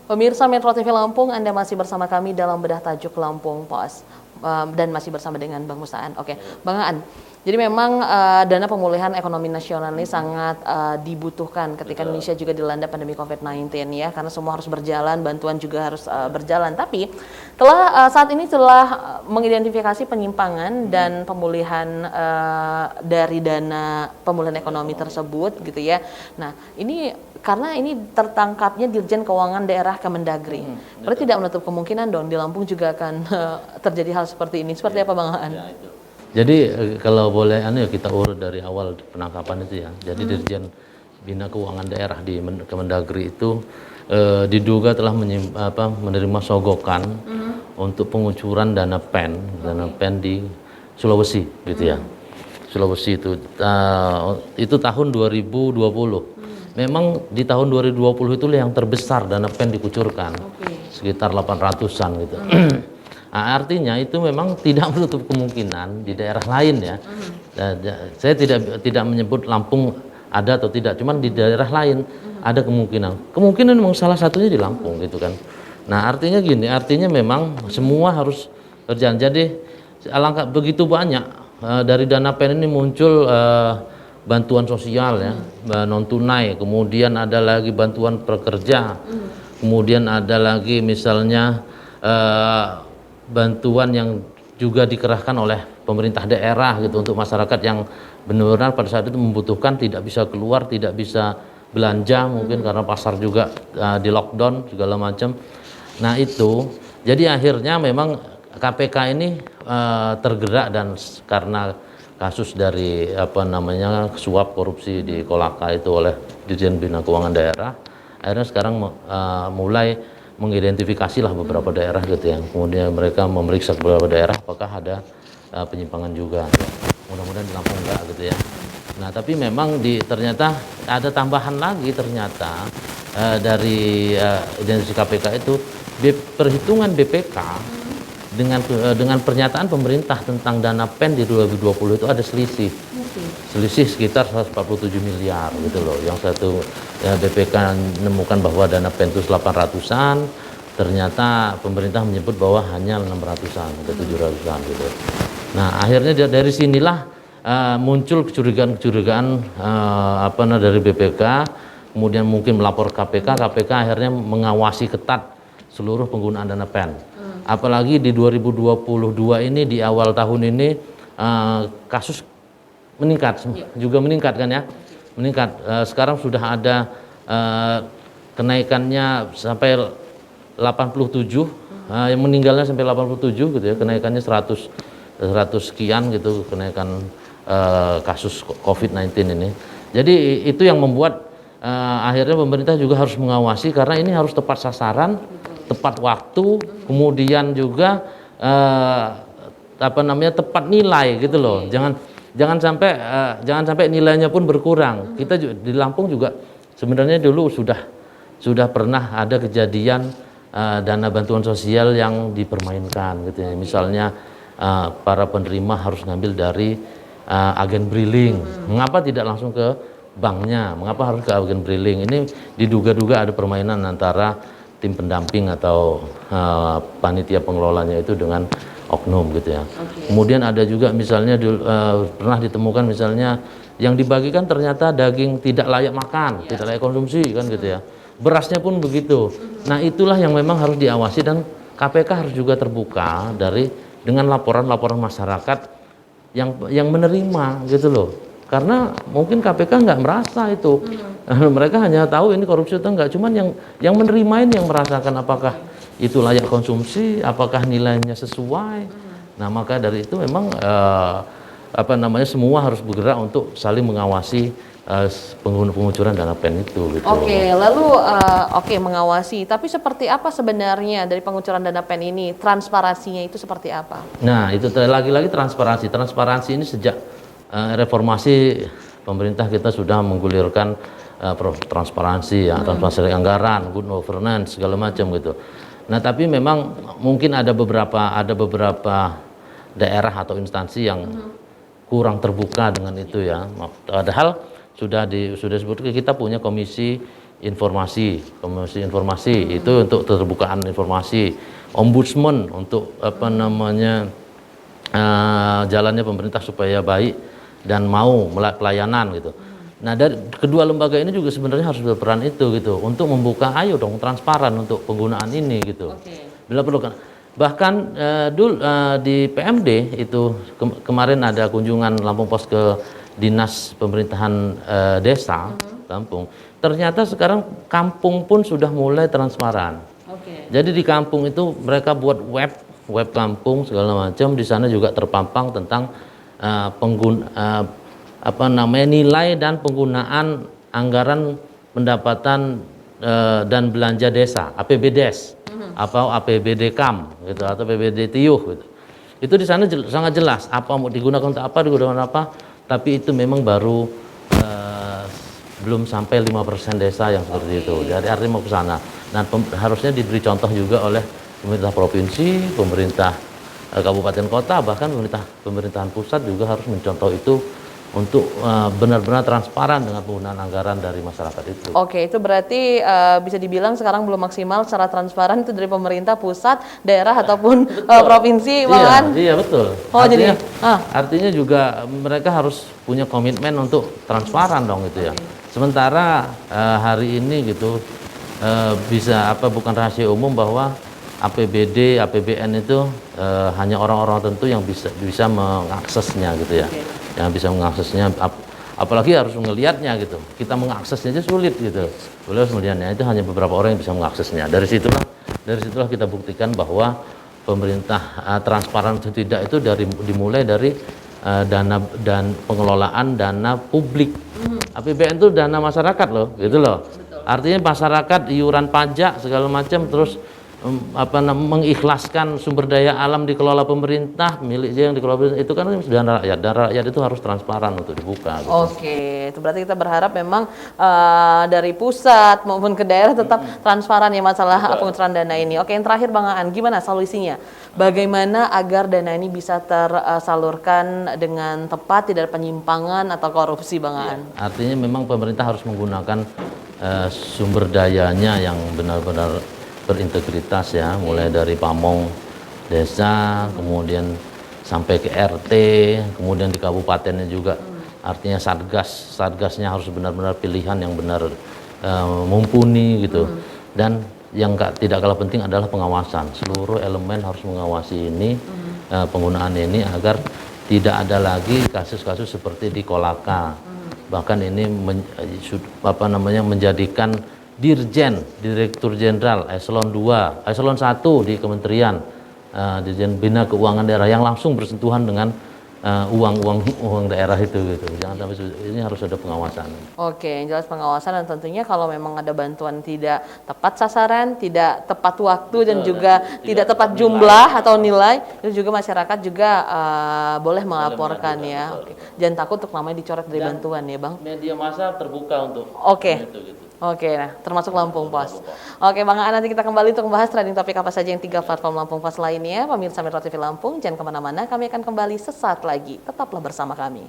Pemirsa Metro TV Lampung, Anda masih bersama kami dalam Bedah Tajuk Lampung Pos. Dan masih bersama dengan Bang Musaan. Oke, Bang Aan. Jadi memang dana pemulihan ekonomi nasional ini sangat dibutuhkan ketika Indonesia juga dilanda pandemi COVID-19 ya, karena semua harus berjalan, bantuan juga harus berjalan. Tapi saat ini telah mengidentifikasi penyimpangan dan pemulihan dari dana pemulihan ekonomi tersebut gitu ya. Nah, ini karena ini tertangkapnya Dirjen Keuangan Daerah Kemendagri. Berarti tidak menutup kemungkinan dong di Lampung juga akan terjadi hal seperti ini. Seperti apa Bang Aan? Ya, itu. Jadi kalau boleh kita urut dari awal penangkapan itu ya. Jadi Dirjen Bina Keuangan Daerah di Kemendagri itu diduga telah menerima sogokan untuk pengucuran dana PEN di Sulawesi gitu ya. Sulawesi itu tahun 2020. Memang di tahun 2020 itu yang terbesar dana PEN dikucurkan, sekitar 800-an gitu. Nah, artinya itu memang tidak menutup kemungkinan di daerah lain ya. Saya tidak menyebut Lampung ada atau tidak, cuman di daerah lain ada kemungkinan. Kemungkinan memang salah satunya di Lampung gitu kan. Nah, artinya gini, artinya memang semua harus berjalan. Jadi alangkah begitu banyak dari dana PEN ini muncul bantuan sosial ya, non tunai, kemudian ada lagi bantuan pekerja, kemudian ada lagi misalnya bantuan yang juga dikerahkan oleh pemerintah daerah gitu untuk masyarakat yang benar-benar pada saat itu membutuhkan, tidak bisa keluar, tidak bisa belanja mungkin karena pasar juga di lockdown segala macam. Nah itu, jadi akhirnya memang KPK ini tergerak dan karena kasus dari suap korupsi di Kolaka itu oleh Dirjen Bina Keuangan Daerah, akhirnya sekarang mulai mengidentifikasi lah beberapa daerah gitu ya. Kemudian mereka memeriksa beberapa daerah apakah ada penyimpangan juga. Mudah-mudahan di Lampung enggak gitu ya. Nah tapi memang ternyata ada tambahan lagi ternyata dari identifikasi KPK itu perhitungan BPK dengan pernyataan pemerintah tentang dana PEN di 2020 itu ada selisih sekitar 147 miliar gitu loh. Yang satu BPK menemukan bahwa dana PEN itu 800-an, ternyata pemerintah menyebut bahwa hanya 600-an atau 700-an gitu. Nah akhirnya dari sinilah muncul kecurigaan dari BPK, kemudian mungkin melapor KPK akhirnya mengawasi ketat seluruh penggunaan dana PEN. Apalagi di 2022 ini, di awal tahun ini kasus meningkat, juga meningkat kan ya, meningkat. Sekarang sudah ada kenaikannya sampai 87, yang meninggalnya sampai 87 gitu ya, kenaikannya 100 sekian gitu kenaikan kasus COVID-19 ini. Jadi itu yang membuat akhirnya pemerintah juga harus mengawasi karena ini harus tepat sasaran, tepat waktu, kemudian juga tepat nilai gitu loh. Jangan sampai nilainya pun berkurang. Kita di Lampung juga sebenarnya dulu sudah pernah ada kejadian dana bantuan sosial yang dipermainkan gitu ya. Misalnya para penerima harus ngambil dari agen briling. Mengapa tidak langsung ke banknya? Mengapa harus ke agen briling? Ini diduga-duga ada permainan antara tim pendamping atau panitia pengelolanya itu dengan oknum gitu ya. Kemudian ada juga misalnya pernah ditemukan misalnya yang dibagikan ternyata daging tidak layak makan, tidak layak konsumsi kan gitu ya. Berasnya pun begitu. Nah itulah yang memang harus diawasi dan KPK harus juga terbuka dengan laporan-laporan masyarakat yang menerima gitu loh. Karena mungkin KPK nggak merasa itu, mereka hanya tahu ini korupsi atau enggak. Cuman yang menerima ini yang merasakan apakah itu layak konsumsi, apakah nilainya sesuai. Nah maka dari itu memang semua harus bergerak untuk saling mengawasi pengucuran dana PEN itu. Gitu. Mengawasi. Tapi seperti apa sebenarnya dari pengucuran dana PEN ini? Transparansinya itu seperti apa? Nah itu lagi-lagi transparansi. Transparansi ini sejak reformasi pemerintah kita sudah menggulirkan transparansi ya, transparansi anggaran, good governance segala macam gitu. Nah tapi memang mungkin ada beberapa daerah atau instansi yang kurang terbuka dengan itu ya. Padahal sudah disebutkan kita punya komisi komisi informasi itu untuk keterbukaan informasi, ombudsman untuk jalannya pemerintah supaya baik dan mau pelayanan gitu. Nah, dari kedua lembaga ini juga sebenarnya harus berperan itu gitu untuk membuka, ayo dong transparan untuk penggunaan ini gitu. Bila perlu kan. Bahkan di PMD itu kemarin ada kunjungan Lampung Pos ke Dinas Pemerintahan Desa Lampung. Ternyata sekarang kampung pun sudah mulai transparan. Jadi di kampung itu mereka buat web kampung segala macam, di sana juga terpampang tentang nilai dan penggunaan anggaran pendapatan dan belanja desa, APBDes atau APBD KAM gitu, atau APBD Tiuh gitu. Itu di sana sangat jelas apa mau digunakan untuk apa, tapi itu memang baru belum sampai 5% desa yang seperti itu. Jadi artinya mau ke sana. Nah, harusnya diberi contoh juga oleh pemerintah provinsi, pemerintah kabupaten kota, bahkan pemerintahan pusat juga harus mencontoh itu untuk benar-benar transparan dengan penggunaan anggaran dari masyarakat itu. Oke, itu berarti bisa dibilang sekarang belum maksimal secara transparan itu dari pemerintah pusat, daerah ataupun provinsi, Bang. Iya, betul. Artinya juga mereka harus punya komitmen untuk transparan dong gitu ya. Sementara hari ini gitu bukan rahasia umum bahwa APBD, APBN itu hanya orang-orang tertentu yang bisa mengaksesnya gitu ya. Yang bisa mengaksesnya, apalagi harus melihatnya gitu. Kita mengaksesnya aja sulit gitu. Boleh melihatnya itu hanya beberapa orang yang bisa mengaksesnya. Dari situlah kita buktikan bahwa pemerintah transparan atau tidak itu dimulai dari dana dan pengelolaan dana publik. APBN itu dana masyarakat loh, gitu loh. Artinya masyarakat iuran pajak segala macam, terus mengikhlaskan sumber daya alam dikelola pemerintah, milik yang dikelola pemerintah, itu kan dana rakyat. Dana rakyat itu harus transparan untuk dibuka. Gitu. Oke, itu berarti kita berharap memang dari pusat maupun ke daerah tetap transparan ya masalah penggunaan dana ini. Oke, yang terakhir Bang Aan, gimana solusinya? Bagaimana agar dana ini bisa tersalurkan dengan tepat, tidak ada penyimpangan atau korupsi, Bang Aan? Artinya memang pemerintah harus menggunakan sumber dayanya yang benar-benar berintegritas ya, mulai dari pamong desa, kemudian sampai ke RT, kemudian di kabupatennya juga. Artinya satgasnya harus benar-benar pilihan yang benar mumpuni gitu. Dan yang tidak kalah penting adalah pengawasan. Seluruh elemen harus mengawasi ini, penggunaan ini agar tidak ada lagi kasus-kasus seperti di Kolaka. Bahkan ini menjadikan Direktur Jenderal Eselon 2, Eselon 1 di Kementerian Dirjen Bina Keuangan Daerah yang langsung bersentuhan dengan uang daerah itu gitu. Jangan sampai ini harus ada pengawasan. Oke, yang jelas pengawasan, dan tentunya kalau memang ada bantuan tidak tepat sasaran, tidak tepat waktu, dan juga tidak tepat jumlah atau nilai, itu juga masyarakat juga boleh melaporkan ya. Oke. Jangan takut untuk namanya dicoret dari bantuan ya, Bang. Media massa terbuka untuk itu gitu. Oke, nah termasuk Lampung Pos. Oke, Bang Aan, nanti kita kembali untuk membahas trending topik apa saja yang 3 platform Lampung Pos lainnya. Pemirsa Metro TV Lampung, jangan kemana-mana, kami akan kembali sesaat lagi. Tetaplah bersama kami.